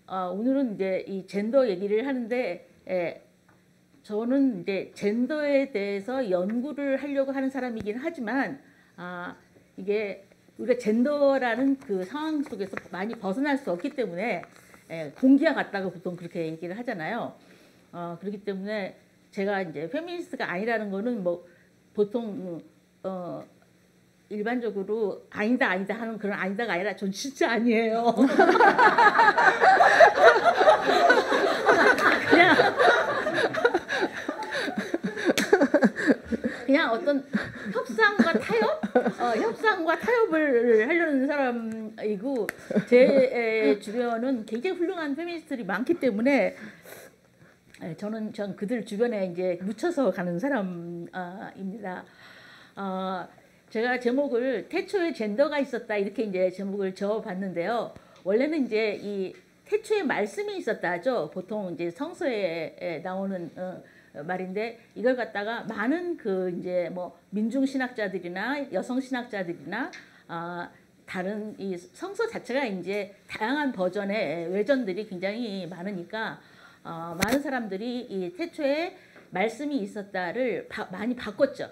오늘은 이제 이 젠더 얘기를 하는데, 저는 이제 젠더에 대해서 연구를 하려고 하는 사람이긴 하지만, 이게 우리가 젠더라는 그 상황 속에서 많이 벗어날 수 없기 때문에 공기와 같다고 보통 그렇게 얘기를 하잖아요. 그렇기 때문에 제가 이제 페미니스트가 아니라는 거는 뭐 보통 일반적으로 아니다 아니다 하는 그런 아니다가 아니라 전 진짜 아니에요. 그냥 어떤 협상과 타협을 하려는 사람이고, 제 주변은 굉장히 훌륭한 페미니스트들이 많기 때문에 전 그들 주변에 이제 묻혀서 가는 사람입니다. 제가 제목을 태초에 젠더가 있었다 이렇게 이제 제목을 지어봤는데요. 원래는 이제 이 태초에 말씀이 있었다죠. 보통 이제 성서에 나오는 말인데, 이걸 갖다가 많은 그 이제 뭐 민중 신학자들이나 여성 신학자들이나 다른 이 성서 자체가 이제 다양한 버전의 외전들이 굉장히 많으니까 많은 사람들이 이 태초에 말씀이 있었다를 많이 바꿨죠.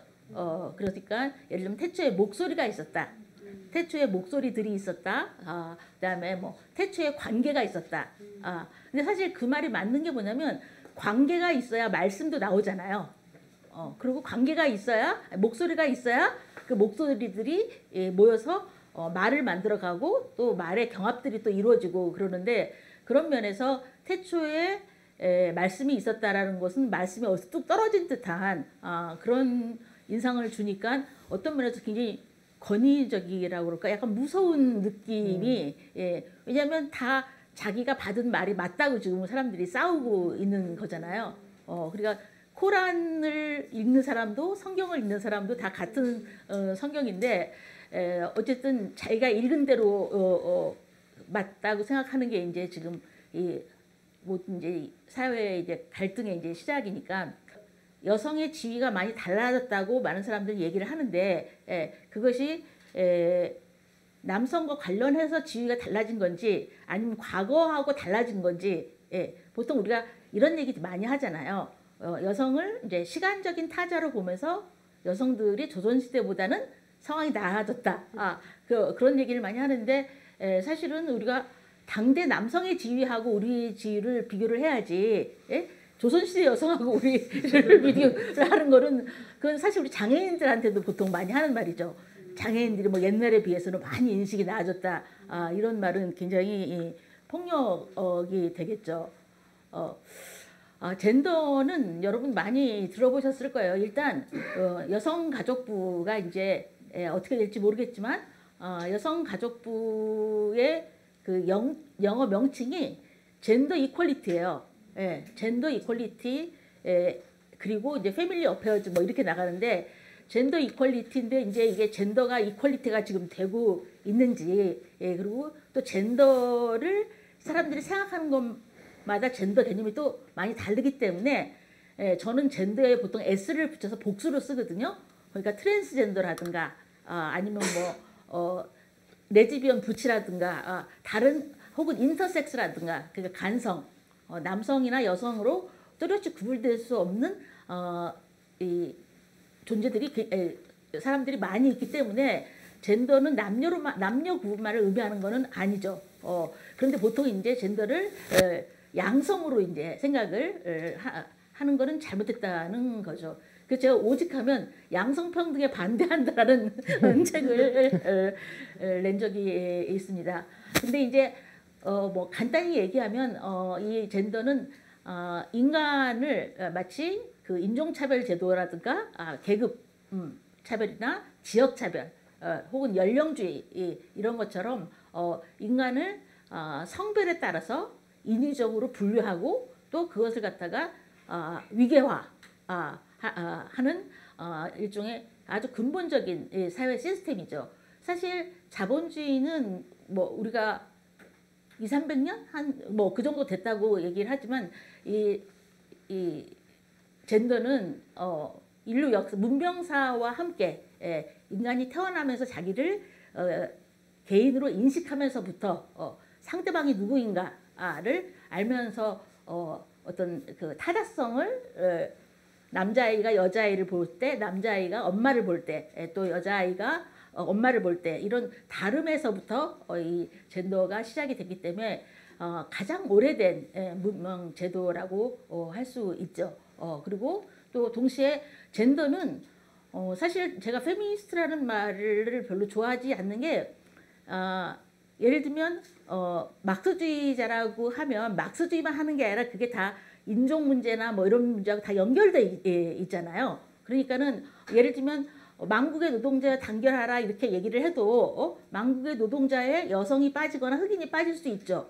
그러니까 예를 들면 태초에 목소리가 있었다. 태초에 목소리들이 있었다. 그다음에 뭐 태초에 관계가 있었다. 근데 사실 그 말이 맞는 게 뭐냐면, 관계가 있어야 말씀도 나오잖아요. 그리고 관계가 있어야, 목소리가 있어야 그 목소리들이 모여서 말을 만들어가고 또 말의 경합들이 또 이루어지고 그러는데, 그런 면에서 태초에 말씀이 있었다라는 것은 말씀이 어디서 뚝 떨어진 듯한 그런 인상을 주니까 어떤 면에서 굉장히 권위적이라고 그럴까, 약간 무서운 느낌이 왜냐하면 다 자기가 받은 말이 맞다고 지금 사람들이 싸우고 있는 거잖아요. 그러니까 코란을 읽는 사람도 성경을 읽는 사람도 다 같은 성경인데, 어쨌든 자기가 읽은 대로 맞다고 생각하는 게 이제 지금 뭐 이제 사회의 이제 갈등의 이제 시작이니까, 여성의 지위가 많이 달라졌다고 많은 사람들이 얘기를 하는데, 그것이 남성과 관련해서 지위가 달라진 건지 아니면 과거하고 달라진 건지, 보통 우리가 이런 얘기 많이 하잖아요. 여성을 이제 시간적인 타자로 보면서 여성들이 조선시대보다는 상황이 나아졌다. 그런 얘기를 많이 하는데, 사실은 우리가 당대 남성의 지위하고 우리 지위를 비교를 해야지, 조선시대 여성하고 우리를 비교를 하는 거는, 그건 사실 우리 장애인들한테도 보통 많이 하는 말이죠. 장애인들이 뭐 옛날에 비해서는 많이 인식이 나아졌다. 이런 말은 굉장히 폭력이 되겠죠. 젠더는 여러분 많이 들어보셨을 거예요. 일단 여성가족부가 이제 어떻게 될지 모르겠지만, 여성가족부의 그 영어 명칭이 젠더 이퀄리티예요. 젠더 이퀄리티, 그리고 이제 패밀리 어페어즈 뭐 이렇게 나가는데, 젠더 이퀄리티인데 이제 이게 젠더가 이퀄리티가 지금 되고 있는지, 그리고 또 젠더를 사람들이 생각하는 것마다 젠더 개념이 또 많이 다르기 때문에, 저는 젠더에 보통 S를 붙여서 복수로 쓰거든요. 그러니까 트랜스젠더라든가 아니면 뭐 레즈비언 부치라든가 다른 혹은 인터섹스라든가, 그러니까 간성, 남성이나 여성으로 뚜렷이 구분될 수 없는 이 존재들이 사람들이 많이 있기 때문에, 젠더는 남녀 구분만을 의미하는 것은 아니죠. 그런데 보통 이제 젠더를 양성으로 이제 생각을 하는 것은 잘못됐다는 거죠. 그래서 제가 오직하면 양성평등에 반대한다라는 책을 낸 적이 있습니다. 근데 이제 뭐 간단히 얘기하면 이 젠더는 인간을 마치 그 인종차별 제도라든가 계급 차별이나 지역차별 혹은 연령주의 이런 것처럼 인간을 성별에 따라서 인위적으로 분류하고 또 그것을 갖다가 위계화 하는 일종의 아주 근본적인 사회 시스템이죠. 사실 자본주의는 뭐 우리가 200~300년 한 뭐 그 정도 됐다고 얘기를 하지만, 이 젠더는 인류 역사 문명사와 함께 인간이 태어나면서 자기를 개인으로 인식하면서부터 상대방이 누구인가 알면서 어떤 그 타자성을 남자아이가 여자아이를 볼 때, 남자아이가 엄마를 볼 때, 또 여자아이가 엄마를 볼 때 이런 다름에서부터 이 젠더가 시작이 됐기 때문에 가장 오래된 문명 제도라고 할 수 있죠. 그리고 또 동시에 젠더는 사실 제가 페미니스트라는 말을 별로 좋아하지 않는 게 예를 들면 막스주의자라고 하면 막스주의만 하는 게 아니라 그게 다 인종 문제나 뭐 이런 문제하고 다 연결돼 있잖아요. 그러니까는 예를 들면 망국의 노동자 단결하라 이렇게 얘기를 해도 망국의 노동자에 여성이 빠지거나 흑인이 빠질 수 있죠.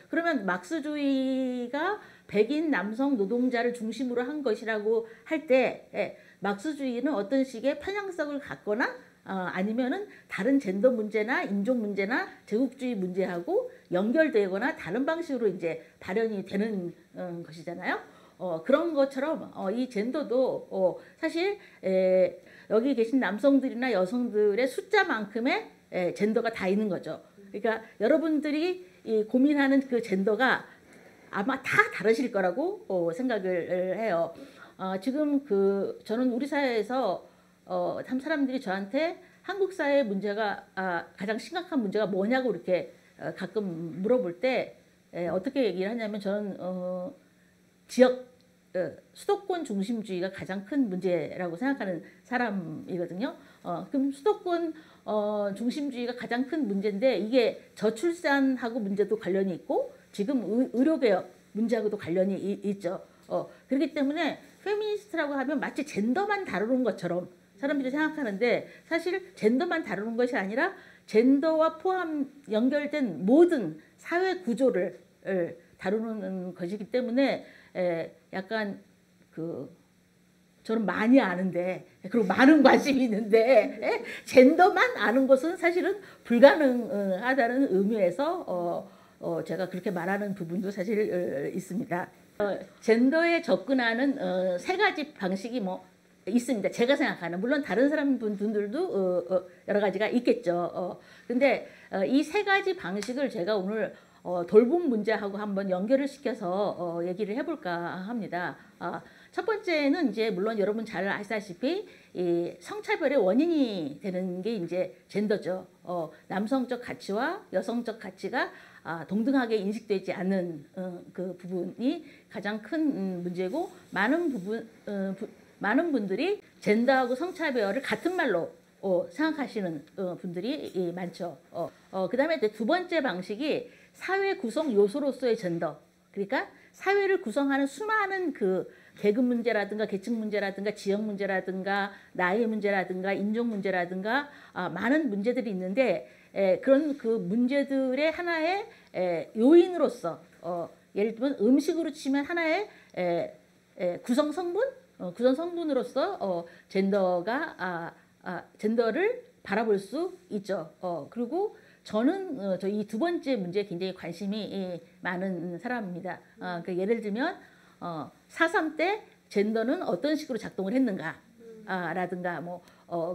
그러면 막스주의가 백인 남성 노동자를 중심으로 한 것이라고 할 때 막스주의는 어떤 식의 편향성을 갖거나 아니면은 다른 젠더 문제나 인종 문제나 제국주의 문제하고 연결되거나 다른 방식으로 이제 발현이 되는 것이잖아요. 그런 것처럼 이 젠더도 사실 여기 계신 남성들이나 여성들의 숫자만큼의 젠더가 다 있는 거죠. 그러니까 여러분들이 고민하는 그 젠더가 아마 다 다르실 거라고 생각을 해요. 지금 저는 우리 사회에서 참 사람들이 저한테 한국 사회의 문제가 가장 심각한 문제가 뭐냐고 이렇게 가끔 물어볼 때 어떻게 얘기를 하냐면 저는 지역 수도권 중심주의가 가장 큰 문제라고 생각하는 사람이거든요. 그럼 수도권 중심주의가 가장 큰 문제인데 이게 저출산하고 문제도 관련이 있고 지금 의료개혁 문제하고도 관련이 있죠. 그렇기 때문에 페미니스트라고 하면 마치 젠더만 다루는 것처럼 사람들이 생각하는데 사실 젠더만 다루는 것이 아니라 젠더와 포함 연결된 모든 사회 구조를 다루는 것이기 때문에 약간 저는 많이 아는데 그리고 많은 관심이 있는데 젠더만 아는 것은 사실은 불가능하다는 의미에서 제가 그렇게 말하는 부분도 사실 있습니다. 젠더에 접근하는 세 가지 방식이 있습니다. 제가 생각하는 물론 다른 분들도 여러 가지가 있겠죠. 근데 이 세 가지 방식을 제가 오늘 돌봄 문제하고 한번 연결을 시켜서 얘기를 해볼까 합니다. 첫 번째는 이제 물론 여러분 잘 아시다시피 이 성차별의 원인이 되는 게 이제 젠더죠. 남성적 가치와 여성적 가치가 동등하게 인식되지 않는 그 부분이 가장 큰 문제고 많은 분들이 젠더하고 성차별을 같은 말로 생각하시는 분들이 많죠. 그 다음에 두 번째 방식이 사회 구성 요소로서의 젠더. 그러니까 사회를 구성하는 수많은 그 계급 문제라든가 계층 문제라든가 지역 문제라든가 나이 문제라든가 인종 문제라든가 많은 문제들이 있는데 그런 그 문제들의 하나의 요인으로서 예를 들면 음식으로 치면 하나의 구성 성분으로서 젠더를 바라볼 수 있죠. 그리고 저는 이 두 번째 문제에 굉장히 관심이 많은 사람입니다. 그러니까 예를 들면 4.3 때 젠더는 어떤 식으로 작동을 했는가 라든가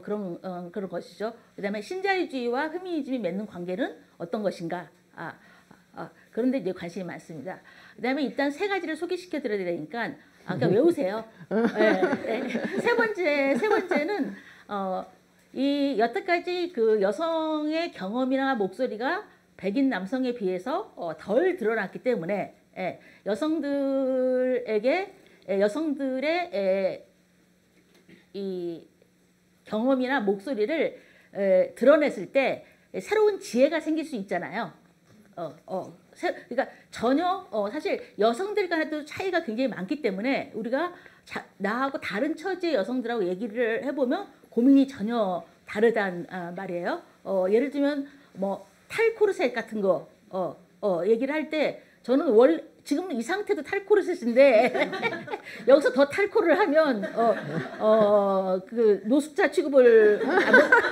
그런 것이죠. 그다음에 신자유주의와 페미니즘이 맺는 관계는 어떤 것인가. 그런데 이제 관심이 많습니다. 그다음에 일단 세 가지를 소개시켜 드려야 되니까 아까 외우세요. 세 번째는 이 여태까지 그 여성의 경험이나 목소리가 백인 남성에 비해서 덜 드러났기 때문에 여성들의 이 경험이나 목소리를 드러냈을 때 새로운 지혜가 생길 수 있잖아요. 그러니까 전혀 사실 여성들 간에도 차이가 굉장히 많기 때문에 우리가 나하고 다른 처지의 여성들하고 얘기를 해보면 고민이 전혀 다르단 말이에요. 예를 들면 탈코르셋 같은 거 얘기를 할 때 저는 지금 이 상태도 탈코르셋인데 여기서 더 탈코를 하면 그 노숙자 취급을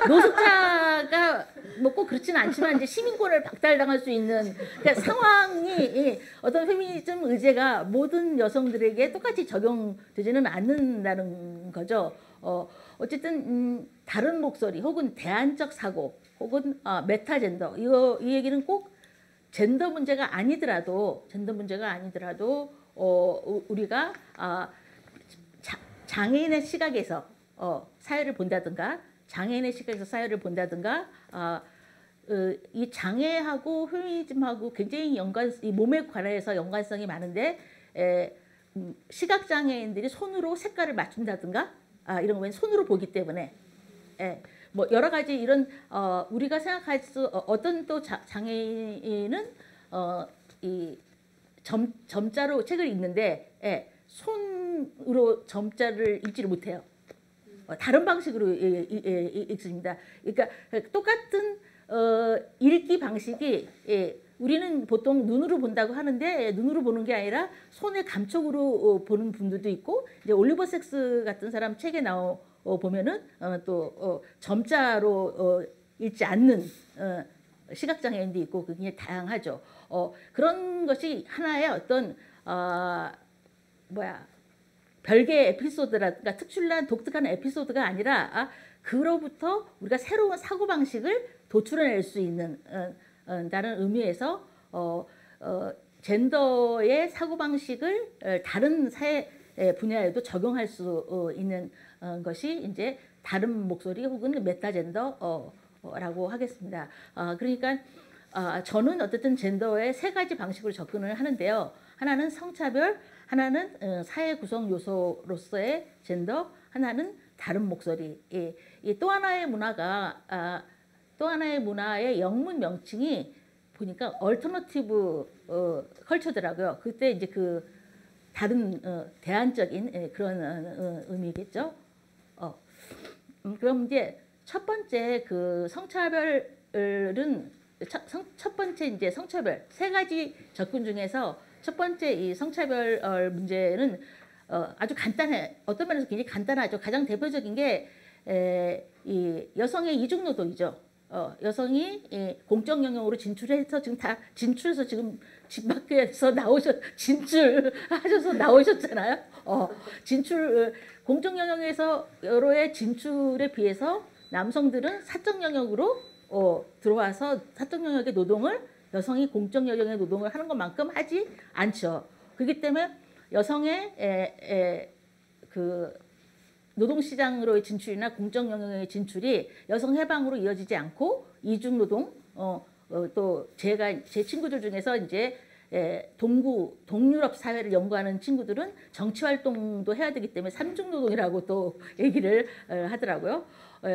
노숙자가 꼭 그렇지는 않지만 이제 시민권을 박탈당할 수 있는 그러니까 상황이 어떤 페미니즘 의제가 모든 여성들에게 똑같이 적용되지는 않는다는 거죠. 어쨌든 다른 목소리 혹은 대안적 사고 혹은 메타젠더 이 얘기는 꼭 젠더 문제가 아니더라도 우리가 장애인의 시각에서 사회를 본다든가 이 장애하고 페미니즘하고 굉장히 이 몸에 관해서 연관성이 많은데 시각 장애인들이 손으로 색깔을 맞춘다든가 이런 거 손으로 보기 때문에 뭐 여러 가지 이런 우리가 생각할 수 어떤 또 장애인은 이 점자로 책을 읽는데 손으로 점자를 읽지를 못해요. 다른 방식으로 읽습니다. 그러니까 똑같은 읽기 방식이 우리는 보통 눈으로 본다고 하는데 눈으로 보는 게 아니라 손의 감촉으로 보는 분들도 있고 이제 올리버 섹스 같은 사람 책에 보면은 또 점자로 읽지 않는 시각장애인도 있고 그게 다양하죠. 그런 것이 하나의 어떤 별개의 에피소드라든가 특출난 독특한 에피소드가 아니라 그로부터 우리가 새로운 사고방식을 도출해낼 수 있는 다른 의미에서 젠더의 사고방식을 다른 사회 분야에도 적용할 수 있는 것이 이제 다른 목소리 혹은 메타젠더라고 하겠습니다. 그러니까 저는 어쨌든 젠더의 세 가지 방식으로 접근을 하는데요. 하나는 성차별, 하나는 사회 구성 요소로서의 젠더, 하나는 다른 목소리. 이 또 하나의 문화가 또 하나의 문화의 영문 명칭이 보니까 얼터너티브 컬처더라고요. 그때 이제 그 다른 대안적인 그런 의미겠죠. 그럼 이제 첫 번째 그 성차별은 첫 번째 이제 성차별 세 가지 접근 중에서 첫 번째 이 성차별 문제는 아주 간단해. 어떤 면에서 굉장히 간단하죠. 가장 대표적인 게 이 여성의 이중 노동이죠. 여성이 공적 영역으로 진출해서 지금 다 진출해서 지금 집 밖에서 진출하셔서 나오셨잖아요. 공적 영역에서의 진출에 비해서 남성들은 사적 영역으로 들어와서 사적 영역의 노동을 여성이 공적 영역의 노동을 하는 것만큼 하지 않죠. 그렇기 때문에 여성의 그 노동시장으로의 진출이나 공적 영역의 진출이 여성 해방으로 이어지지 않고 이중노동, 또 제 친구들 중에서 이제 동유럽 사회를 연구하는 친구들은 정치활동도 해야 되기 때문에 삼중노동이라고 또 얘기를 하더라고요.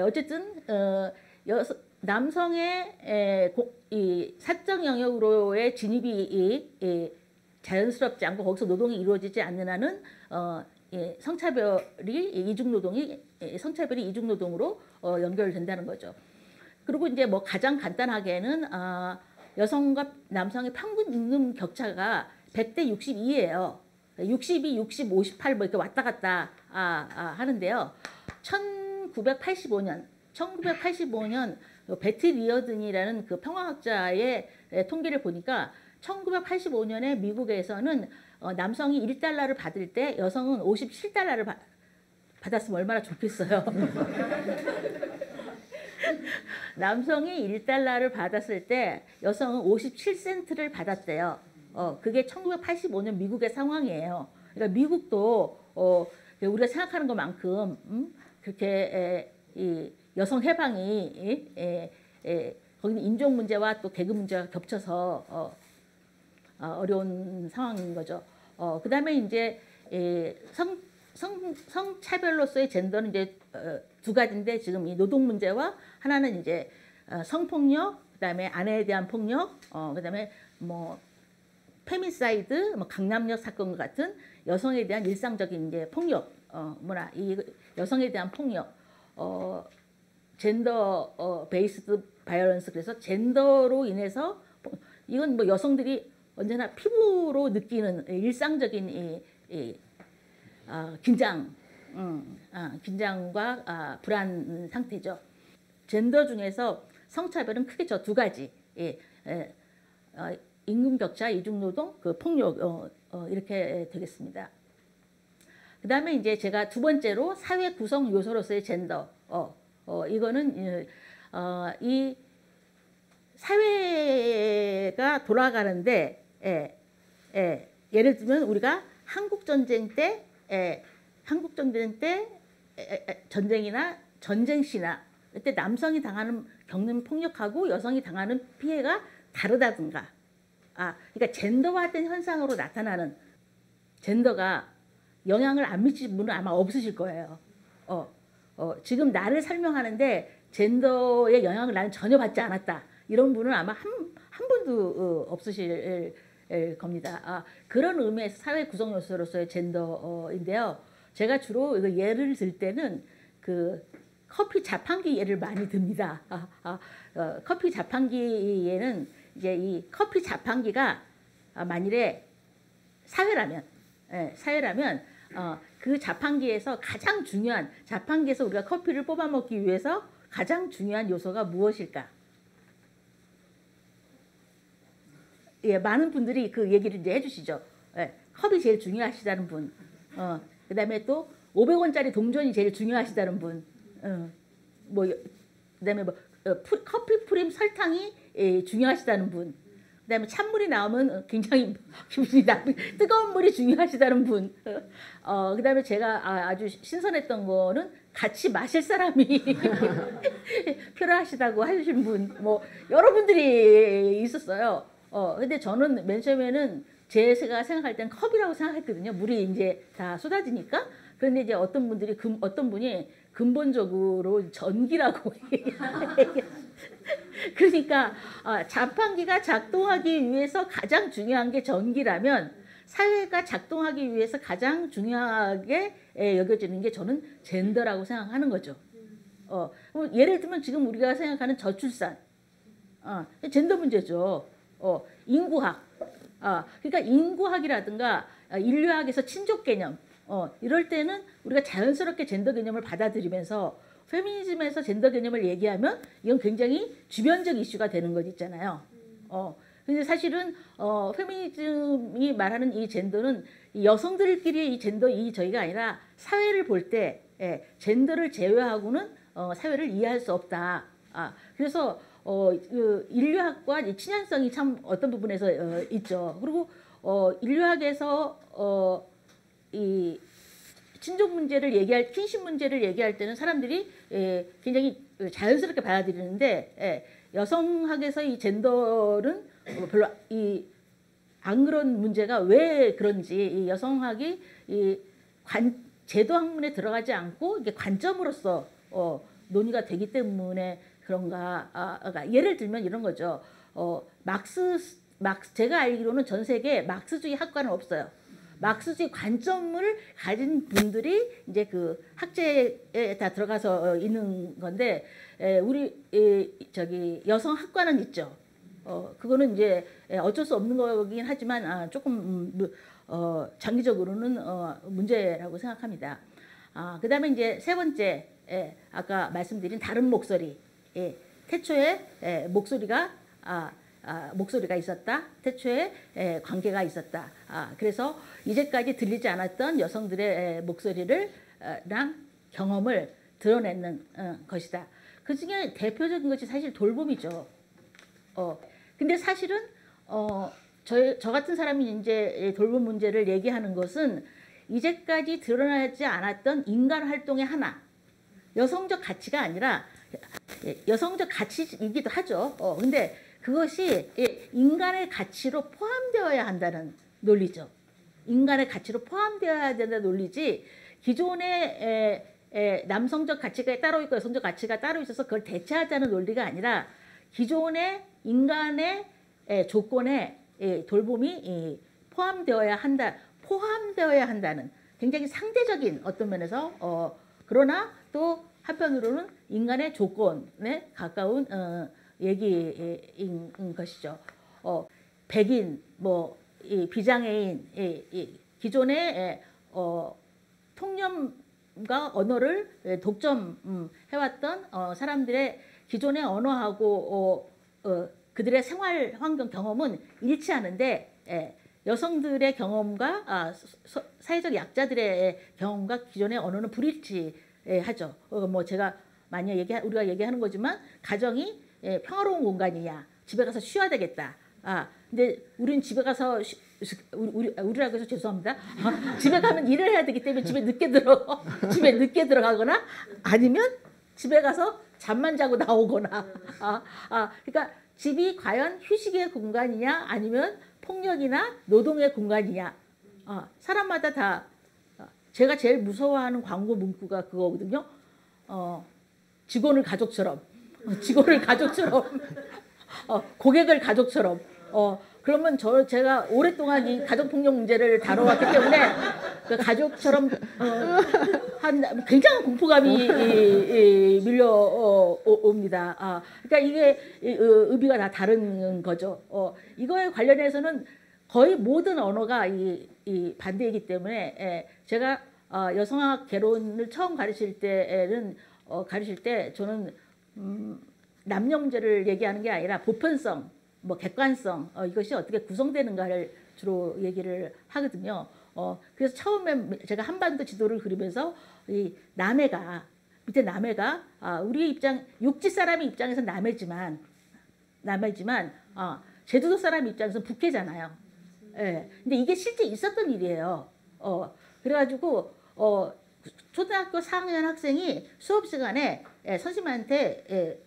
어쨌든 남성의 이 사적 영역으로의 진입이 자연스럽지 않고 거기서 노동이 이루어지지 않는 한은 성차별이 이중노동으로 연결된다는 거죠. 그리고 이제 뭐 가장 간단하게는 여성과 남성의 평균 임금 격차가 100대 62예요. 62, 60, 58 뭐 이렇게 왔다 갔다 하는데요. 1985년 베티 리어든이라는 그 평화학자의 통계를 보니까 1985년에 미국에서는 남성이 1달러를 받을 때 여성은 57달러를 받았으면 얼마나 좋겠어요. 남성이 1달러를 받았을 때 여성은 57센트를 받았대요. 그게 1985년 미국의 상황이에요. 그러니까 미국도 우리가 생각하는 것만큼 그렇게 이 여성 해방이 거기는 인종 문제와 또 계급 문제가 겹쳐서 어려운 상황인 거죠. 그 다음에 이제 성차별로서의 젠더는 이제 두 가지인데 지금 이 노동 문제와 하나는 이제 성폭력, 그 다음에 아내에 대한 폭력, 그 다음에 뭐 페미사이드, 뭐 강남역 사건 같은 여성에 대한 일상적인 이제 폭력 문화, 이 여성에 대한 폭력, 젠더 베이스드 바이올런스, 그래서 젠더로 인해서 이건 뭐 여성들이 언제나 피부로 느끼는 일상적인 긴장과 불안 상태죠. 젠더 중에서 성차별은 크게 저 두 가지, 임금 격차, 이중노동, 그 폭력 이렇게 되겠습니다. 그 다음에 이제 제가 두 번째로 사회 구성 요소로서의 젠더, 이거는 이 사회가 돌아가는데 예를 들면 우리가 한국 전쟁 때 전쟁이나 전쟁시나 그때 남성이 겪는 폭력하고 여성이 당하는 피해가 다르다든가 그러니까 젠더화된 현상으로 나타나는 젠더가 영향을 안 미치는 분은 아마 없으실 거예요. 지금 나를 설명하는데 젠더의 영향을 나는 전혀 받지 않았다. 이런 분은 아마 한 분도 없으실 겁니다. 그런 의미에서 사회 구성 요소로서의 젠더인데요. 제가 주로 예를 들 때는 그 커피 자판기 예를 많이 듭니다. 커피 자판기에는 이제 이 커피 자판기가 만일에 사회라면 그 자판기에서 가장 중요한 자판기에서 우리가 커피를 뽑아 먹기 위해서 가장 중요한 요소가 무엇일까? 많은 분들이 그 얘기를 이제 해주시죠. 컵이 제일 중요하시다는 분. 그다음에 또 500원짜리 동전이 제일 중요하시다는 분. 그다음에 커피 프림 설탕이 중요하시다는 분. 그다음에 찬물이 나오면 굉장히 기분이 뜨거운 물이 중요하시다는 분. 그다음에 제가 아주 신선했던 거는 같이 마실 사람이 필요하시다고 하신 분. 여러분들이 있었어요. 근데 저는 맨 처음에는 제가 생각할 땐 컵이라고 생각했거든요. 물이 이제 다 쏟아지니까. 그런데 이제 어떤 분이 근본적으로 전기라고 그러니까 자판기가 작동하기 위해서 가장 중요한 게 전기라면 사회가 작동하기 위해서 가장 중요하게 여겨지는 게 저는 젠더라고 생각하는 거죠. 예를 들면 지금 우리가 생각하는 저출산 젠더 문제죠. 인구학 그러니까 인구학이라든가 인류학에서 친족 개념 이럴 때는 우리가 자연스럽게 젠더 개념을 받아들이면서 페미니즘에서 젠더 개념을 얘기하면 이건 굉장히 주변적 이슈가 되는 것 있잖아요. 근데 사실은 페미니즘이 말하는 이 젠더는 여성들끼리의 이 젠더 저희가 아니라 사회를 볼 때 젠더를 제외하고는 사회를 이해할 수 없다. 그래서 그 인류학과 친연성이 참 어떤 부분에서 있죠. 그리고 인류학에서 이 친족 문제를 킨십 문제를 얘기할 때는 사람들이 굉장히 자연스럽게 받아들이는데 여성학에서 이 젠더는 별로 안 그런 문제가 왜 그런지 이 여성학이 제도 학문에 들어가지 않고 이게 관점으로서 논의가 되기 때문에 그런가. 그러니까 예를 들면 이런 거죠. 제가 알기로는 전 세계에 막스주의 학과는 없어요. 막스주의 관점을 가진 분들이 이제 그 학제에 다 들어가서 있는 건데 우리 저기 여성 학과는 있죠. 그거는 이제 어쩔 수 없는 거긴 하지만 조금 장기적으로는 문제라고 생각합니다. 그다음에 이제 세 번째 아까 말씀드린 다른 목소리. 태초에 목소리가 있었다. 태초에 관계가 있었다. 그래서 이제까지 들리지 않았던 여성들의 목소리를 경험을 드러내는 것이다. 그 중에 대표적인 것이 사실 돌봄이죠. 근데 사실은 저 같은 사람이 이제 돌봄 문제를 얘기하는 것은 이제까지 드러나지 않았던 인간 활동의 하나, 여성적 가치가 아니라 여성적 가치이기도 하죠. 근데 그것이 인간의 가치로 포함되어야 한다는 논리죠. 인간의 가치로 포함되어야 된다는 논리지 기존의 남성적 가치가 따로 있고 여성적 가치가 따로 있어서 그걸 대체하자는 논리가 아니라 기존의 인간의 조건에 돌봄이 포함되어야 한다는 굉장히 상대적인 어떤 면에서 그러나 또 한편으로는 인간의 조건에 가까운 얘기인 것이죠. 백인, 비장애인, 기존의 통념과 언어를 독점해왔던 사람들의 기존의 언어하고 그들의 생활 환경 경험은 일치하는데 여성들의 경험과 사회적 약자들의 경험과 기존의 언어는 불일치하죠. 제가 우리가 얘기하는 거지만 가정이 평화로운 공간이냐, 집에 가서 쉬어야 되겠다. 근데 우리는 집에 가서 우리라고 해서 죄송합니다. 집에 가면 일을 해야 되기 때문에 집에 늦게 들어가거나 아니면 집에 가서 잠만 자고 나오거나. 그러니까 집이 과연 휴식의 공간이냐 아니면 폭력이나 노동의 공간이냐. 사람마다 다 제가 제일 무서워하는 광고 문구가 그거거든요. 직원을 가족처럼, 고객을 가족처럼. 그러면 제가 오랫동안 이 가정폭력 문제를 다뤄왔기 때문에 그 가족처럼 한 굉장한 공포감이 밀려옵니다. 그러니까 이게 의미가 다 다른 거죠. 이거에 관련해서는 거의 모든 언어가 이 반대이기 때문에 제가 여성학 개론을 처음 가르칠 때 저는 남녀 문제를 얘기하는 게 아니라 보편성, 뭐 객관성 이것이 어떻게 구성되는가를 주로 얘기를 하거든요. 그래서 처음에 제가 한반도 지도를 그리면서 이 밑에 남해가 우리 육지 사람의 입장에서 남해지만 제주도 사람 입장에서 북해잖아요. 예. 근데 이게 실제 있었던 일이에요. 그래가지고 초등학교 4학년 학생이 수업 시간에 선생님한테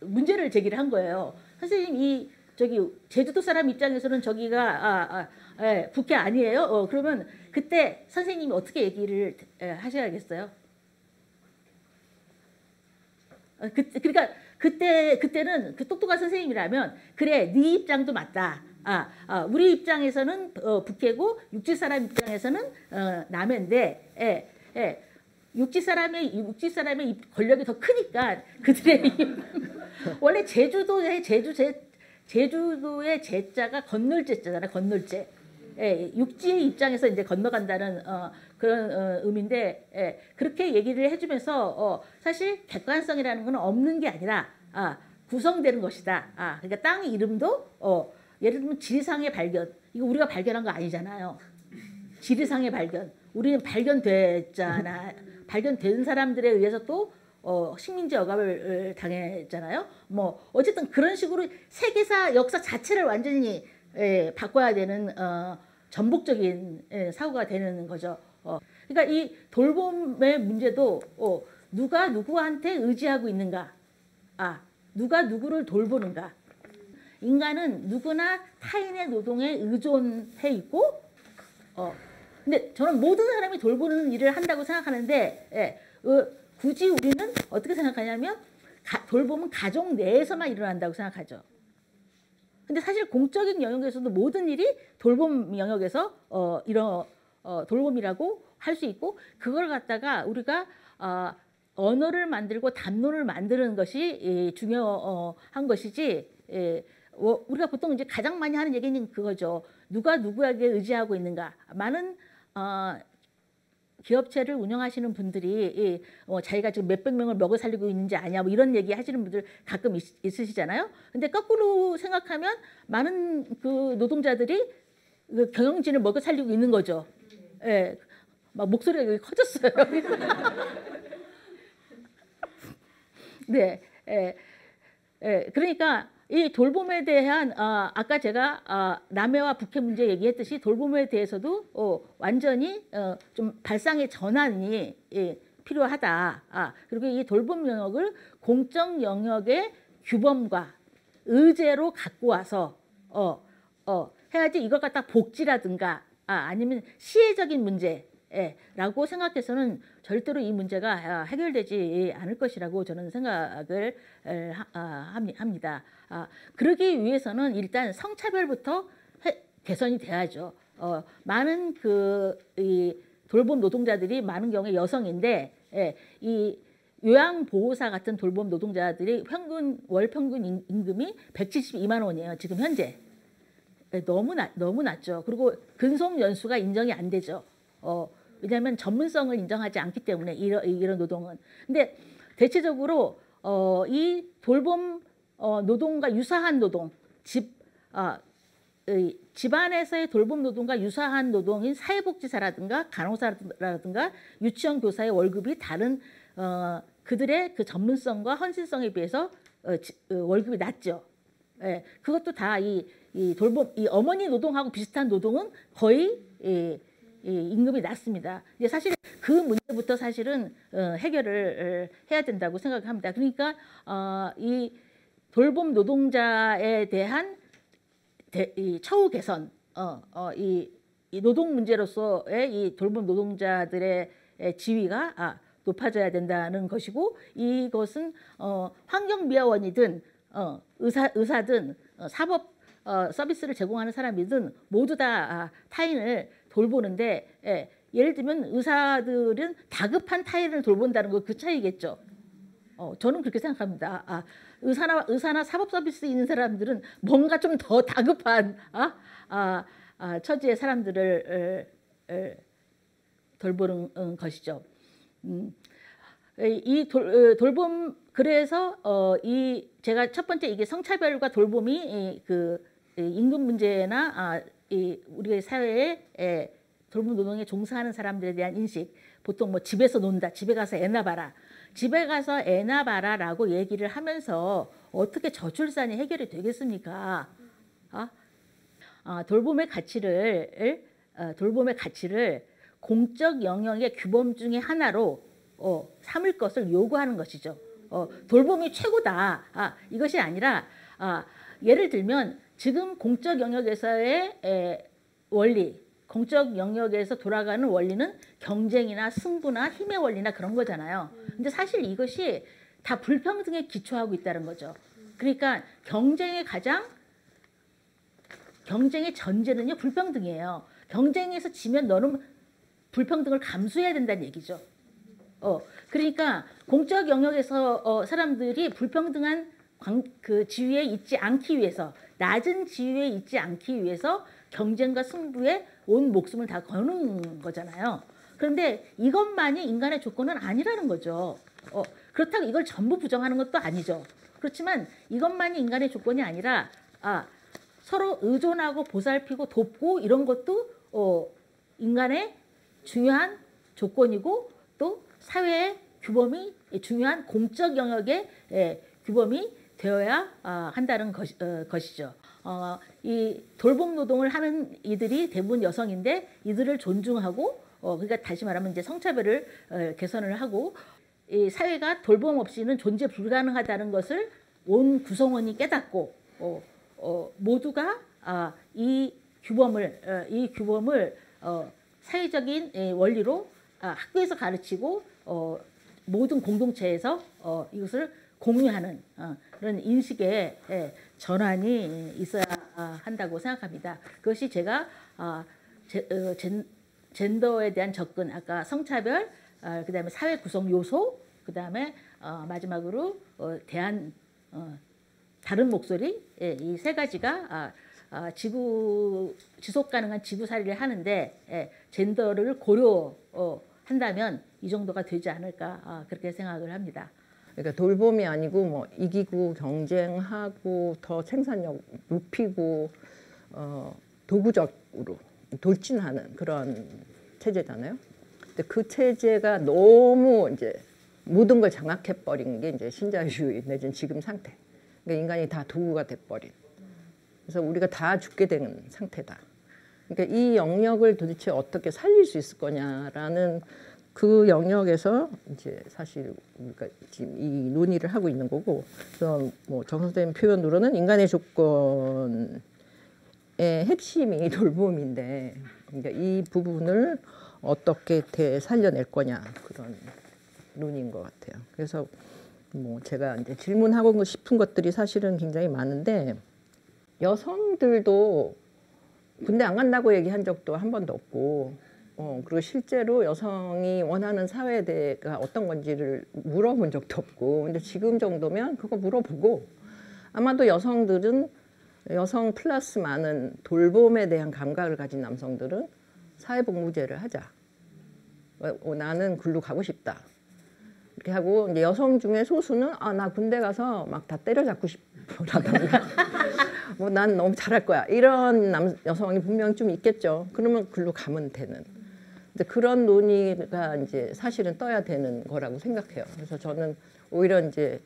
문제를 제기를 한 거예요. 선생님 제주도 사람 입장에서는 저기가 북해 아니에요? 그러면 그때 선생님이 어떻게 얘기를 하셔야겠어요? 그러니까 그때는 그 똑똑한 선생님이라면 그래 네 입장도 맞다. 우리 입장에서는 북해고 육지 사람 입장에서는 남해인데 육지 사람의 권력이 더 크니까 그들의 원래 제주도의 제자가 건널제자잖아요. 건널제. 육지의 입장에서 이제 건너간다는 그런 의미인데 그렇게 얘기를 해주면서 사실 객관성이라는 건 없는 게 아니라 구성되는 것이다. 그러니까 땅 이름도 예를 들면 지리상의 발견 이거 우리가 발견한 거 아니잖아요. 지리상의 발견 우리는 발견됐잖아. 발견된 사람들에 의해서 또 식민지 억압을 당했잖아요. 뭐 어쨌든 그런 식으로 세계사 역사 자체를 완전히 바꿔야 되는 전복적인 사고가 되는 거죠. 그러니까 이 돌봄의 문제도 누가 누구한테 의지하고 있는가, 누가 누구를 돌보는가. 인간은 누구나 타인의 노동에 의존해 있고, 근데 저는 모든 사람이 돌보는 일을 한다고 생각하는데, 굳이 우리는 어떻게 생각하냐면 돌봄은 가족 내에서만 일어난다고 생각하죠. 근데 사실 공적인 영역에서도 모든 일이 돌봄 영역에서 돌봄이라고 할 수 있고 그걸 갖다가 우리가 언어를 만들고 담론을 만드는 것이 중요한 것이지. 우리가 보통 이제 가장 많이 하는 얘기는 그거죠. 누가 누구에게 의지하고 있는가. 많은 기업체를 운영하시는 분들이 자기가 지금 몇백 명을 먹여 살리고 있는지 아냐 뭐 이런 얘기 하시는 분들 가끔 있으시잖아요. 근데 거꾸로 생각하면 많은 그 노동자들이 그 경영진을 먹여 살리고 있는 거죠. 예, 막 목소리가 여기 커졌어요. 네, 그러니까 이 돌봄에 대한 아까 제가 남해와 북해 문제 얘기했듯이 돌봄에 대해서도 완전히 좀 발상의 전환이 필요하다. 그리고 이 돌봄 영역을 공적 영역의 규범과 의제로 갖고 와서 해야지 이걸 갖다 복지라든가 아니면 시혜적인 문제라고 생각해서는 절대로 이 문제가 해결되지 않을 것이라고 저는 생각을 합니다. 그러기 위해서는 일단 성차별부터 개선이 돼야죠. 많은 이 돌봄 노동자들이 많은 경우에 여성인데 이 요양보호사 같은 돌봄 노동자들이 월 평균 임금이 172만 원이에요. 지금 현재. 너무 낮죠. 그리고 근속 연수가 인정이 안 되죠. 왜냐하면 전문성을 인정하지 않기 때문에 이런 노동은. 근데 대체적으로 이 돌봄 노동과 유사한 노동, 집안에서의 돌봄 노동과 유사한 노동인 사회복지사라든가 간호사라든가 유치원 교사의 월급이 다른 그들의 그 전문성과 헌신성에 비해서 월급이 낮죠. 예, 그것도 다 이 돌봄, 이 어머니 노동하고 비슷한 노동은 거의 임금이 낮습니다. 이제 사실 그 문제부터 사실은 해결을 해야 된다고 생각합니다. 그러니까 이 돌봄 노동자에 대한 이 처우 개선, 이 노동 문제로서의 이 돌봄 노동자들의 지위가 높아져야 된다는 것이고, 이것은 환경미화원이든 의사든 사법 서비스를 제공하는 사람이든 모두 다 타인을 돌보는데, 예를 들면 의사들은 다급한 타인을 돌본다는 거 그 차이겠죠. 저는 그렇게 생각합니다. 의사나 사법 서비스 있는 사람들은 뭔가 좀 더 다급한 처지의 사람들을 돌보는 것이죠. 이 돌봄, 그래서 이 제가 첫 번째 이게 성차별과 돌봄이 그 임금 문제나 우리 사회에 돌봄 노동에 종사하는 사람들에 대한 인식, 보통 뭐 집에서 논다, 집에 가서 애나 봐라, 집에 가서 애나 봐라라고 얘기를 하면서 어떻게 저출산이 해결이 되겠습니까? 돌봄의 가치를 공적 영역의 규범 중에 하나로 삼을 것을 요구하는 것이죠. 돌봄이 최고다. 이것이 아니라 예를 들면 지금 공적 영역에서의 원리, 공적 영역에서 돌아가는 원리는 경쟁이나 승부나 힘의 원리나 그런 거잖아요. 근데 사실 이것이 다 불평등에 기초하고 있다는 거죠. 그러니까 경쟁의 전제는요, 불평등이에요. 경쟁에서 지면 너는 불평등을 감수해야 된다는 얘기죠. 그러니까 공적 영역에서 사람들이 불평등한 그 지위에 있지 않기 위해서, 낮은 지위에 있지 않기 위해서 경쟁과 승부에 온 목숨을 다 거는 거잖아요. 그런데 이것만이 인간의 조건은 아니라는 거죠. 그렇다고 이걸 전부 부정하는 것도 아니죠. 그렇지만 이것만이 인간의 조건이 아니라 서로 의존하고 보살피고 돕고 이런 것도 인간의 중요한 조건이고, 또 사회의 규범이 중요한 공적 영역의 규범이 되어야 한다는 것이죠. 이 돌봄 노동을 하는 이들이 대부분 여성인데, 이들을 존중하고, 그러니까 다시 말하면 이제 성차별을 개선을 하고, 이 사회가 돌봄 없이는 존재 불가능하다는 것을 온 구성원이 깨닫고, 모두가 이 규범을 사회적인 원리로 학교에서 가르치고 모든 공동체에서 이것을 공유하는 그런 인식의 전환이 있어야 한다고 생각합니다. 그것이 제가 젠더에 대한 접근, 아까 성차별, 그다음에 사회 구성 요소, 그다음에 마지막으로 다른 목소리, 이 세 가지가 지속 가능한 지구살이를 하는데 젠더를 고려한다면 이 정도가 되지 않을까, 그렇게 생각을 합니다. 그러니까 돌봄이 아니고 뭐 이기고 경쟁하고 더 생산력 높이고 도구적으로 돌진하는 그런 체제잖아요. 근데 그 체제가 너무 이제 모든 걸 장악해 버린 게 이제 신자유주의 내지는 지금 상태. 그러니까 인간이 다 도구가 돼 버린. 그래서 우리가 다 죽게 되는 상태다. 그러니까 이 영역을 도대체 어떻게 살릴 수 있을 거냐라는 그 영역에서 이제 사실 우리가 지금 이 논의를 하고 있는 거고, 그래서 뭐 정 선생님 표현으로는 인간의 조건의 핵심이 돌봄인데, 그러니까 이 부분을 어떻게 되살려낼 거냐, 그런 논의인 것 같아요. 그래서 뭐 제가 이제 질문하고 싶은 것들이 사실은 굉장히 많은데, 여성들도 군대 안 간다고 얘기한 적도 한 번도 없고, 그리고 실제로 여성이 원하는 사회가 어떤 건지를 물어본 적도 없고, 근데 지금 정도면 그거 물어보고, 아마도 여성들은, 여성 플러스 많은 돌봄에 대한 감각을 가진 남성들은 사회복무제를 하자. 나는 글로 가고 싶다. 이렇게 하고, 이제 여성 중에 소수는 나 군대 가서 막 다 때려잡고 싶다던가 뭐 난 너무 잘할 거야, 이런 여성이 분명 좀 있겠죠. 그러면 글로 가면 되는. 근데 그런 논의가 이제 사실은 떠야 되는 거라고 생각해요. 그래서 저는 오히려 이제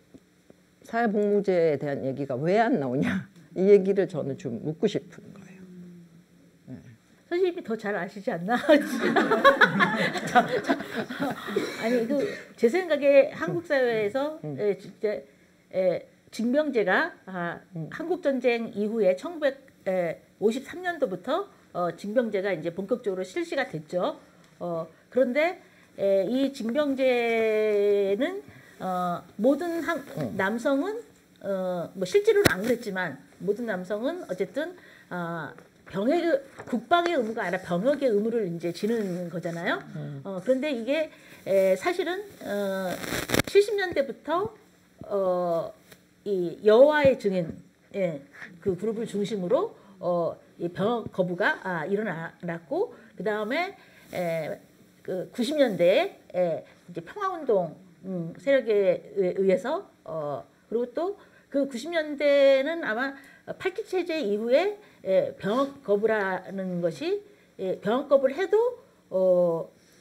사회복무제에 대한 얘기가 왜 안 나오냐, 이 얘기를 저는 좀 묻고 싶은 거예요. 선생님이 더 잘 아시지 않나? 아니 제 생각에 한국 사회에서 진짜 징병제가 한국 전쟁 이후에 1953년도부터 징병제가 이제 본격적으로 실시가 됐죠. 그런데 이 징병제는 모든 남성은 뭐 실제로는 안 그랬지만 모든 남성은 어쨌든 국방의 의무가 아니라 병역의 의무를 이제 지는 거잖아요. 그런데 이게 사실은 70년대부터 이 여호와의 증인 그 그룹을 중심으로 이 병역 거부가 일어났고 그 다음에 그 90년대에 이제 평화운동 세력에 의해서 그리고 또 그 90년대는 아마 팔기 체제 이후에 병역 거부라는 것이 병역 거부를 해도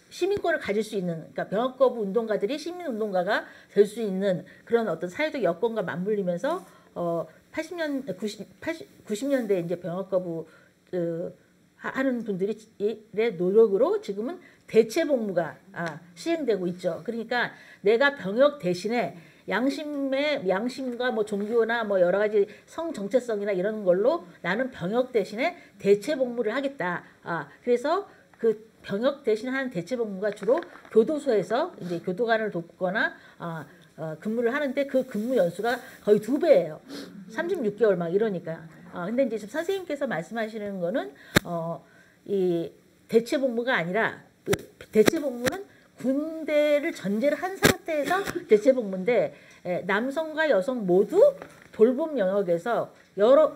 시민권을 가질 수 있는, 그러니까 병역 거부 운동가들이 시민 운동가가 될 수 있는 그런 어떤 사회적 여건과 맞물리면서 90년대에 이제 병역 거부 하는 분들의 노력으로 지금은 대체 복무가 시행되고 있죠. 그러니까 내가 병역 대신에 양심과 뭐 종교나 뭐 여러 가지 성 정체성이나 이런 걸로 나는 병역 대신에 대체 복무를 하겠다. 그래서 그 병역 대신하는 대체 복무가 주로 교도소에서 이제 교도관을 돕거나 근무를 하는데 그 근무 연수가 거의 2배예요. 36개월 막 이러니까. 근데 이제 지금 선생님께서 말씀하시는 거는 이 대체 복무가 아니라 그 대체 복무는 군대를 전제를 한 상태에서 대체 복무인데 남성과 여성 모두 돌봄 영역에서 여러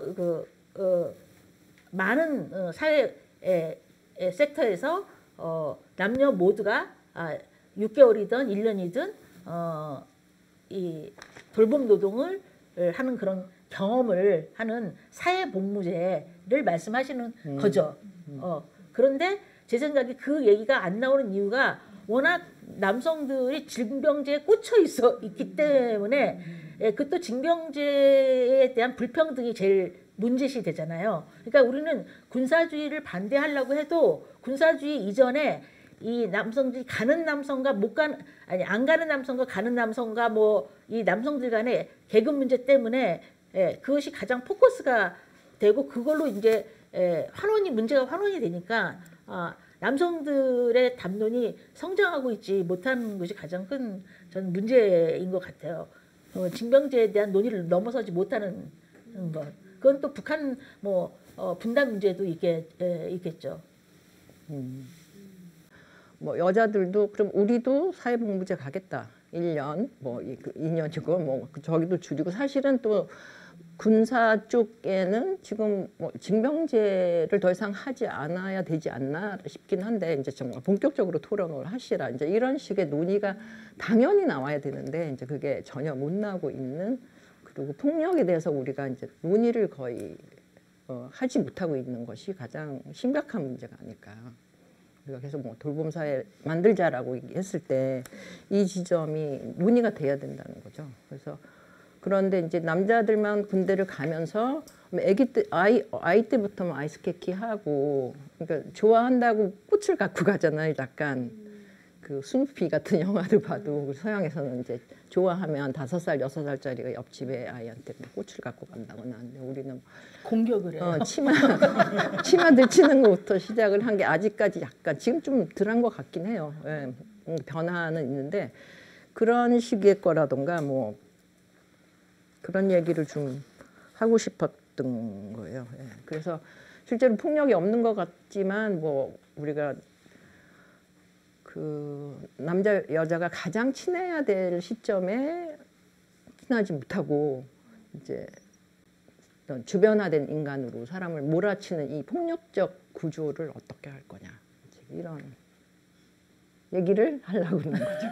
많은 사회 섹터에서 남녀 모두가 6개월이든 1년이든 이 돌봄 노동을 하는 그런 경험을 하는 사회복무제를 말씀하시는 거죠. 그런데 제 생각에 그 얘기가 안 나오는 이유가 워낙 남성들이 징병제에 꽂혀 있기 때문에 그 또 징병제에 대한 불평등이 제일 문제시 되잖아요. 그러니까 우리는 군사주의를 반대하려고 해도 군사주의 이전에 이 남성들이 가는 남성과 안 가는 남성과 가는 남성과 뭐 이 남성들 간의 계급 문제 때문에 그것이 가장 포커스가 되고 그걸로 이제 문제가 환원이 되니까 남성들의 담론이 성장하고 있지 못하는 것이 가장 큰 저는 문제인 것 같아요. 징병제에 대한 논의를 넘어서지 못하는 것. 그건 또 북한 분단 문제도 있겠죠. 뭐 여자들도 그럼 우리도 사회복무제 가겠다. 1년 뭐 2년이고 뭐 저기도 줄이고 사실은 또 군사 쪽에는 지금 뭐 징병제를 더 이상 하지 않아야 되지 않나 싶긴 한데 이제 정말 본격적으로 토론을 하시라 이제 이런 식의 논의가 당연히 나와야 되는데 이제 그게 전혀 못 나오고 있는 그리고 폭력에 대해서 우리가 이제 논의를 거의 하지 못하고 있는 것이 가장 심각한 문제가 아닐까. 우리가 계속 뭐 돌봄사회 만들자라고 했을 때 이 지점이 논의가 돼야 된다는 거죠. 그래서 그런데 이제 남자들만 군대를 가면서 아이 때부터 아이스케키 하고 그러니까 좋아한다고 꽃을 갖고 가잖아요. 약간 그 스누피 같은 영화도 봐도 서양에서는 이제 좋아하면 5살, 6살짜리가 옆집에 아이한테 꽃을 갖고 간다거나 하는데 우리는 공격을 해요. 치마 들치는 것부터 시작을 한 게 아직까지 약간 지금 좀 덜한 것 같긴 해요. 예, 변화는 있는데 그런 식의 거라던가 뭐 그런 얘기를 좀 하고 싶었던 거예요. 예, 그래서 실제로 폭력이 없는 것 같지만 뭐 우리가 그 남자 여자가 가장 친해야 될 시점에 친하지 못하고 이제 주변화된 인간으로 사람을 몰아치는 이 폭력적 구조를 어떻게 할 거냐 이런 얘기를 하려고 하는 거죠.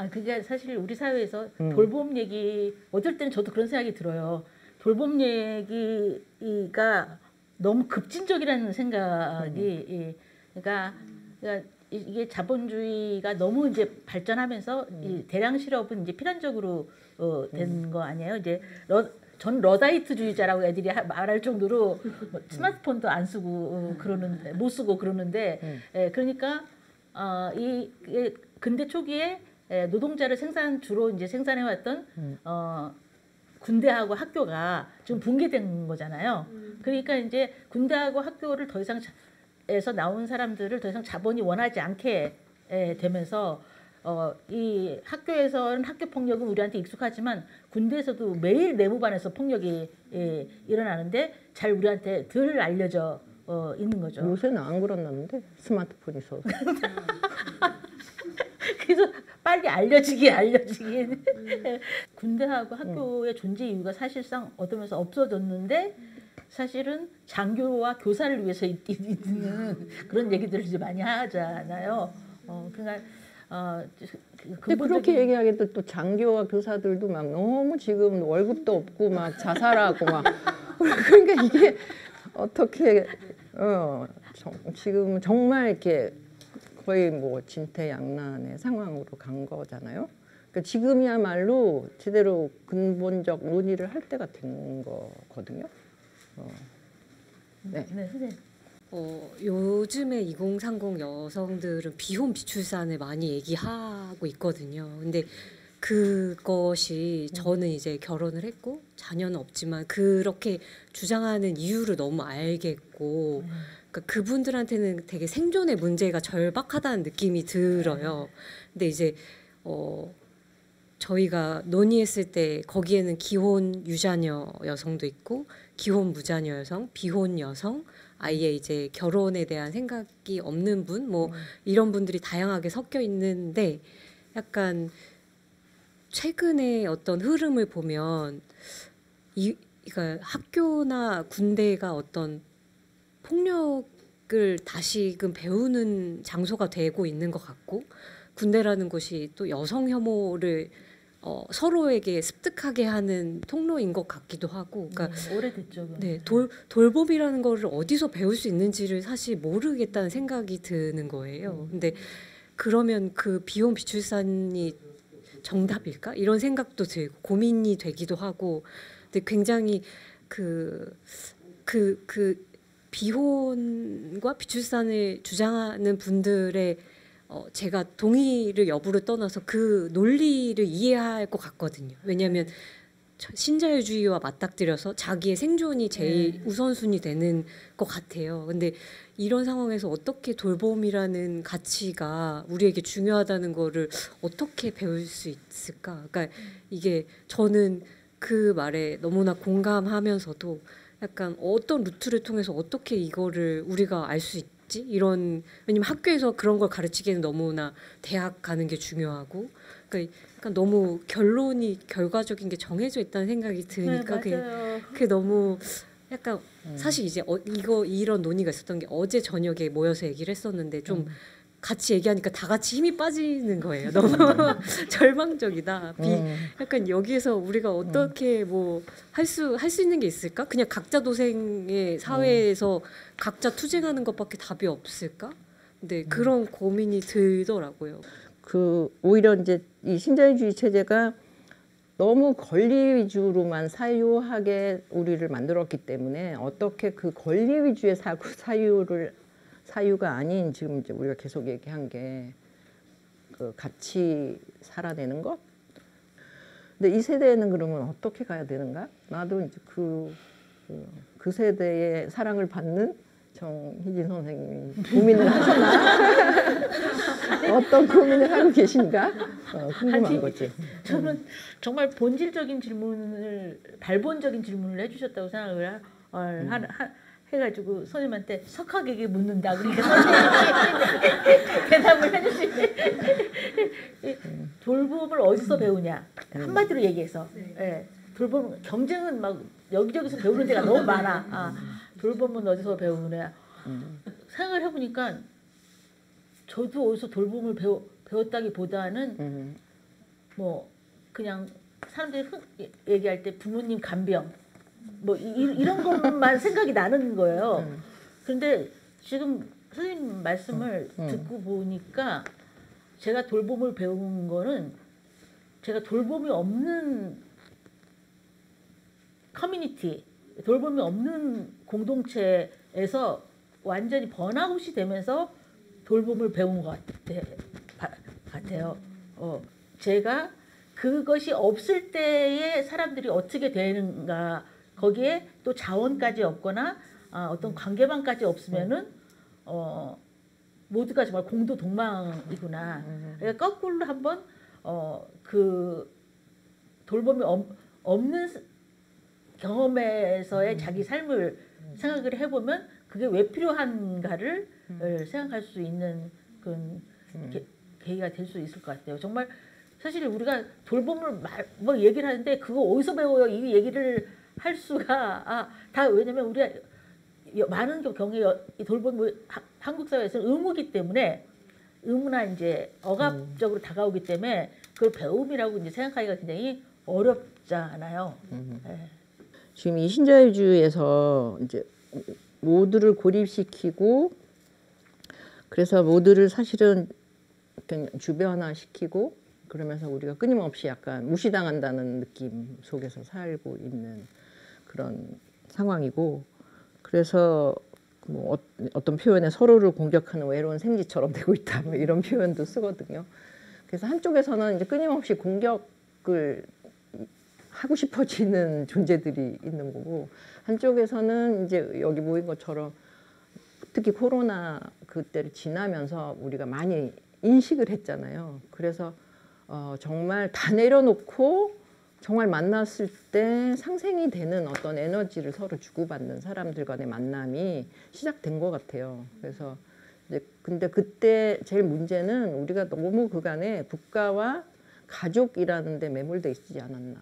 그게 사실 우리 사회에서 돌봄 얘기 어쩔 때는 저도 그런 생각이 들어요. 돌봄 얘기가 너무 급진적이라는 생각이 그러니까 이게 자본주의가 너무 이제 발전하면서 이 대량 실업은 이제 필연적으로 된 거 아니에요? 이제 전 러다이트주의자라고 애들이 말할 정도로 뭐 스마트폰도 안 쓰고 그러는 못 쓰고 그러는데 그러니까 근대 초기에 노동자를 주로 이제 생산해 왔던 군대하고 학교가 지금 붕괴된 거잖아요. 그러니까 이제 군대하고 학교를 더 이상 에서 나온 사람들을 더 이상 자본이 원하지 않게 되면서 이 학교에서는 학교 폭력은 우리한테 익숙하지만 군대에서도 매일 내무반에서 폭력이 일어나는데 잘 우리한테 덜 알려져 있는 거죠. 요새는 안 그런다는데 스마트폰이 있어서. 그래서 빨리 알려지기. 군대하고 학교의 존재 이유가 사실상 얻으면서 없어졌는데 사실은 장교와 교사를 위해서 있는 그런 얘기들을 이제 많이 하잖아요. 그러니까 근데 그렇게 얘기하기도 또 장교와 교사들도 막 너무 지금 월급도 없고 막 자살하고 막 그러니까 이게 어떻게 지금 정말 이렇게 거의 뭐 진퇴양난의 상황으로 간 거잖아요. 그러니까 지금이야말로 제대로 근본적 논의를 할 때가 된 거거든요. 네, 선생님. 요즘에 2030 여성들은 비혼 비출산을 많이 얘기하고 있거든요. 근데 그것이 저는 이제 결혼을 했고 자녀는 없지만 그렇게 주장하는 이유를 너무 알겠고 그러니까 그분들한테는 되게 생존의 문제가 절박하다는 느낌이 들어요. 근데 이제 저희가 논의했을 때 거기에는 기혼 유자녀 여성도 있고 기혼 무자녀 여성, 비혼 여성, 아예 이제 결혼에 대한 생각이 없는 분, 뭐 이런 분들이 다양하게 섞여 있는데 약간 최근에 어떤 흐름을 보면 그러니까 학교나 군대가 어떤 폭력을 다시금 배우는 장소가 되고 있는 것 같고 군대라는 곳이 또 여성 혐오를 서로에게 습득하게 하는 통로인 것 같기도 하고, 그러니까 오래됐죠. 네, 돌봄이라는 거를 어디서 배울 수 있는지를 사실 모르겠다는 생각이 드는 거예요. 근데 그러면 그 비혼 비출산이 정답일까? 이런 생각도 들고 고민이 되기도 하고, 근데 굉장히 그 비혼과 비출산을 주장하는 분들의 제가 동의를 여부를 떠나서 그 논리를 이해할 것 같거든요. 왜냐하면 신자유주의와 맞닥뜨려서 자기의 생존이 제일 우선순위 되는 것 같아요. 근데 이런 상황에서 어떻게 돌봄이라는 가치가 우리에게 중요하다는 거를 어떻게 배울 수 있을까? 그러니까 이게 저는 그 말에 너무나 공감하면서도 약간 어떤 루트를 통해서 어떻게 이거를 우리가 알 수 있지? 이런 왜냐면 학교에서 그런 걸 가르치기에는 너무나 대학 가는 게 중요하고 그러니까 너무 결과적인 게 정해져 있다는 생각이 드니까 그게 너무 약간 사실 이제 이런 논의가 있었던 게 어제 저녁에 모여서 얘기를 했었는데 좀 같이 얘기하니까 다 같이 힘이 빠지는 거예요. 너무 절망적이다. 약간 여기에서 우리가 어떻게 뭐 할 수 있는 게 있을까? 그냥 각자 도생의 사회에서 각자 투쟁하는 것밖에 답이 없을까? 근데 그런 고민이 들더라고요. 오히려 이제 이 신자유주의 체제가 너무 권리 위주로만 사유하게 우리를 만들었기 때문에 어떻게 그 권리 위주의 사유가 아닌 지금 이제 우리가 계속 얘기한 게 그 같이 살아내는 것. 근데 이 세대에는 그러면 어떻게 가야 되는가? 나도 이제 그 세대의 사랑을 받는 정희진 선생님이 고민을 하시나? 어떤 고민을 하고 계신가? 궁금한 거지. 저는 정말 본질적인 발본적인 질문을 해주셨다고 생각을 해가지고 선생님한테 석학에게 묻는다. 그러니까 선생님이 대답을 해주시네. 돌봄을 어디서 배우냐? 한마디로 얘기해서 돌봄 경쟁은 막 여기저기서 배우는 데가 너무 많아. 돌봄은 어디서 배우느냐? 생각을 해보니까 저도 어디서 돌봄을 배웠다기보다는 뭐 그냥 사람들이 얘기할 때 부모님 간병 뭐 이런 것만 생각이 나는 거예요. 그런데 지금 선생님 말씀을 듣고 보니까 제가 돌봄을 배운 거는 제가 돌봄이 없는 커뮤니티, 돌봄이 없는 공동체에서 완전히 번아웃이 되면서 돌봄을 배운 것 같아요. 제가 그것이 없을 때에 사람들이 어떻게 되는가, 거기에 또 자원까지 없거나 어떤 관계망까지 없으면은 모두가 정말 공도동망이구나. 그러니까 거꾸로 한번 그 돌봄이 없는 경험에서의 자기 삶을 생각을 해보면 그게 왜 필요한가를 생각할 수 있는 그런 계기가 될 수 있을 것 같아요. 정말 사실 우리가 돌봄을 뭐 얘기를 하는데 그거 어디서 배워요? 이 얘기를 할 수가 다 왜냐면 우리가 많은 경우에 이 돌봄이 한국 사회에서는 의무기 때문에 의무나 이제 억압적으로 다가오기 때문에 그걸 배움이라고 이제 생각하기가 굉장히 어렵잖아요. 네. 지금 이 신자유주의에서 이제 모두를 고립시키고 그래서 모두를 사실은 주변화시키고 그러면서 우리가 끊임없이 약간 무시당한다는 느낌 속에서 살고 있는 그런 상황이고 그래서 뭐 어떤 표현에 서로를 공격하는 외로운 생쥐처럼 되고 있다 뭐 이런 표현도 쓰거든요. 그래서 한쪽에서는 이제 끊임없이 공격을 하고 싶어지는 존재들이 있는 거고 한쪽에서는 이제 여기 모인 것처럼 특히 코로나 그때를 지나면서 우리가 많이 인식을 했잖아요. 그래서 정말 다 내려놓고 정말 만났을 때 상생이 되는 어떤 에너지를 서로 주고받는 사람들 간의 만남이 시작된 것 같아요. 그래서 이제 근데 그때 제일 문제는 우리가 너무 그간에 국가와 가족이라는 데 매몰돼 있지 않았나.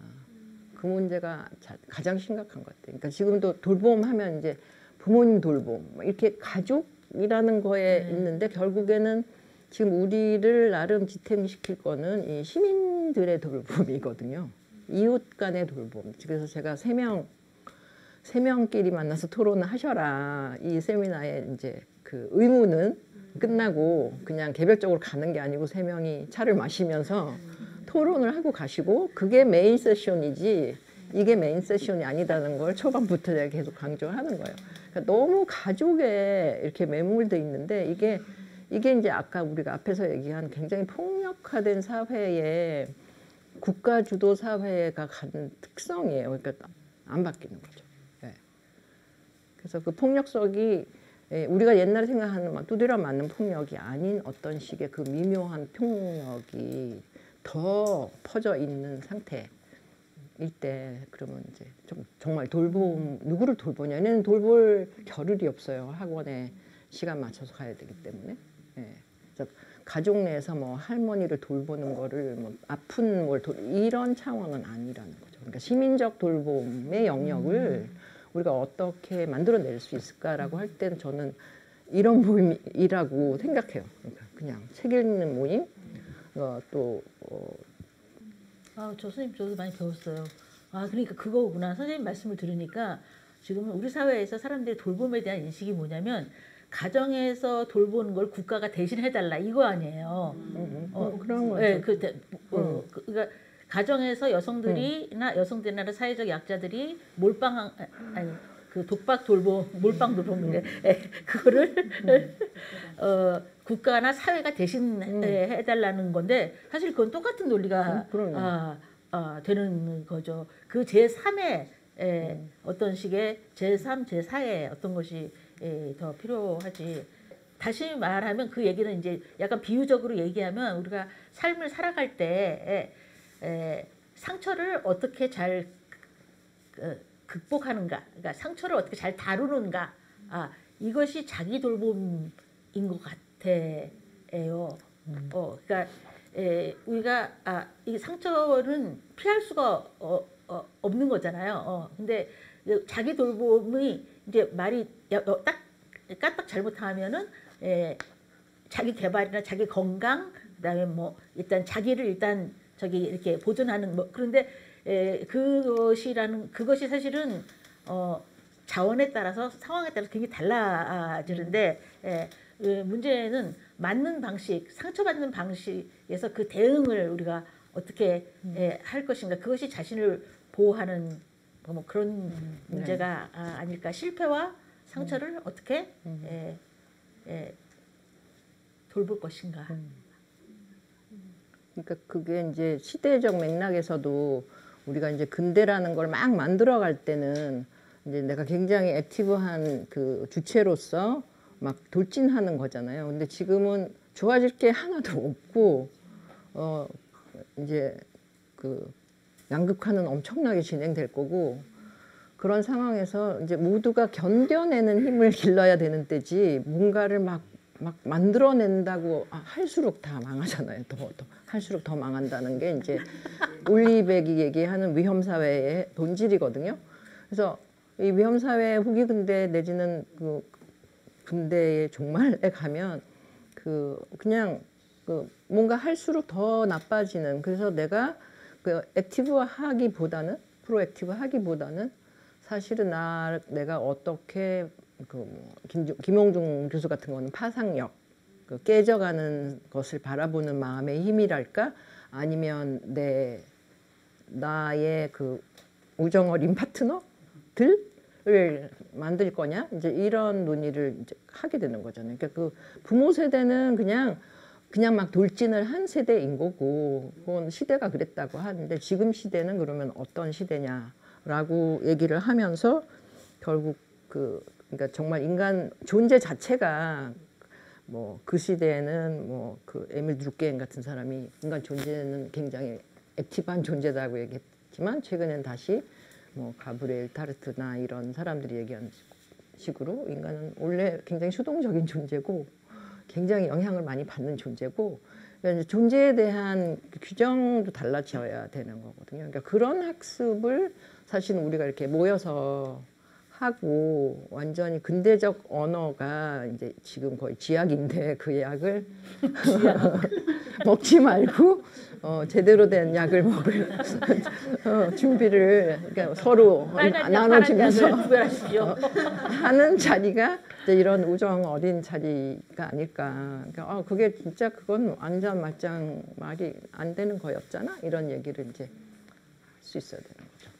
그 문제가 가장 심각한 것 같아요. 그러니까 지금도 돌봄하면 이제 부모님 돌봄 이렇게 가족이라는 거에 있는데 결국에는 지금 우리를 나름 지탱시킬 거는 이 시민들의 돌봄이거든요. 이웃 간의 돌봄. 그래서 제가 세 명끼리 만나서 토론을 하셔라. 이 세미나의 이제 그 의무는 끝나고 그냥 개별적으로 가는 게 아니고 세 명이 차를 마시면서 토론을 하고 가시고 그게 메인 세션이지 이게 메인 세션이 아니다는 걸 초반부터 제가 계속 강조하는 거예요. 그러니까 너무 가족에 이렇게 매몰돼 있는데 이게 이제 아까 우리가 앞에서 얘기한 굉장히 폭력화된 사회에 국가 주도 사회가 갖는 특성이에요. 그러니까 안 바뀌는 거죠. 네. 그래서 그 폭력성이 우리가 옛날에 생각하는 막 두드려 맞는 폭력이 아닌 어떤 식의 그 미묘한 폭력이 더 퍼져 있는 상태일 때 그러면 이제 좀 정말 돌봄 누구를 돌보냐는 돌볼 겨를이 없어요. 학원에 시간 맞춰서 가야 되기 때문에. 네. 그래서 가족 내에서 뭐 할머니를 돌보는 거를 뭐 아픈 뭘 이런 차원은 아니라는 거죠. 그러니까 시민적 돌봄의 영역을 우리가 어떻게 만들어낼 수 있을까라고 할 때는 저는 이런 모임이라고 생각해요. 그러니까 그냥 책 읽는 모임, 저 선생님 저도 많이 배웠어요. 그러니까 그거구나. 선생님 말씀을 들으니까 지금 우리 사회에서 사람들의 돌봄에 대한 인식이 뭐냐면 가정에서 돌보는 걸 국가가 대신 해달라 이거 아니에요. 그런 거죠. 네, 그러니까 가정에서 여성들이나 사회적 약자들이 독박 돌봄, 몰빵 돌봄인데 그거를 국가나 사회가 대신 해달라는 건데 사실 그건 똑같은 논리가 되는 거죠. 그 제3의 어떤 식의 제3, 제4의 어떤 것이 더 필요하지. 다시 말하면 그 얘기는 이제 약간 비유적으로 얘기하면 우리가 삶을 살아갈 때 상처를 어떻게 잘 극복하는가, 그러니까 상처를 어떻게 잘 다루는가, 이것이 자기 돌봄인 것 같아요. 그러니까 우리가 이 상처는 피할 수가 없는 거잖아요. 근데 자기 돌봄이 이제 말이 까딱 잘못하면은 자기 개발이나 자기 건강, 그다음에 뭐 일단 자기를 일단 저기 이렇게 보존하는 뭐 그런데 그것이 사실은 자원에 따라서 상황에 따라서 굉장히 달라지는데 문제는 맞는 방식, 상처받는 방식에서 그 대응을 우리가 어떻게 할 것인가 그것이 자신을 보호하는 뭐 그런 문제가 아닐까. 실패와 상처를 어떻게 돌볼 것인가. 그러니까 그게 이제 시대적 맥락에서도 우리가 이제 근대라는 걸 막 만들어갈 때는 이제 내가 굉장히 액티브한 그 주체로서 막 돌진하는 거잖아요. 근데 지금은 좋아질 게 하나도 없고 이제 그 양극화는 엄청나게 진행될 거고 그런 상황에서 이제 모두가 견뎌내는 힘을 길러야 되는 때지 뭔가를 막 만들어낸다고 할수록 다 망하잖아요. 더 할수록 더 망한다는 게 이제 올리백이 얘기하는 위험사회의 본질이거든요. 그래서 이 위험사회 후기 근대 내지는 그 근대의 종말에 가면 그냥 뭔가 할수록 더 나빠지는. 그래서 내가 그 액티브하기보다는 프로액티브하기보다는 사실은 내가 어떻게 김용중 교수 같은 거는 파상력, 깨져가는 것을 바라보는 마음의 힘이랄까, 아니면 나의 그 우정 어린 파트너들을 만들 거냐, 이제 이런 논의를 이제 하게 되는 거잖아요. 그러니까 그 부모 세대는 그냥 막 돌진을 한 세대인 거고, 그건 시대가 그랬다고 하는데 지금 시대는 그러면 어떤 시대냐라고 얘기를 하면서 결국 그러니까 정말 인간 존재 자체가 뭐 그 시대에는 뭐 그 에밀 두르케임 같은 사람이 인간 존재는 굉장히 액티브한 존재다고 얘기했지만 최근엔 다시 뭐 가브리엘 타르트나 이런 사람들이 얘기하는 식으로 인간은 원래 굉장히 수동적인 존재고 굉장히 영향을 많이 받는 존재고, 그러니까 존재에 대한 규정도 달라져야 되는 거거든요. 그러니까 그런 학습을 사실은 우리가 이렇게 모여서 하고 완전히 근대적 언어가 이제 지금 거의 쥐약인데 그 약을 먹지 말고 제대로 된 약을 먹을 준비를 그러니까 서로 나눠주면서 하는 자리가 이제 이런 우정 어린 자리가 아닐까. 그러니까 그게 진짜 그건 완전 말짱 말이 안 되는 거였잖아. 이런 얘기를 이제 할 수 있어야 되는 거죠.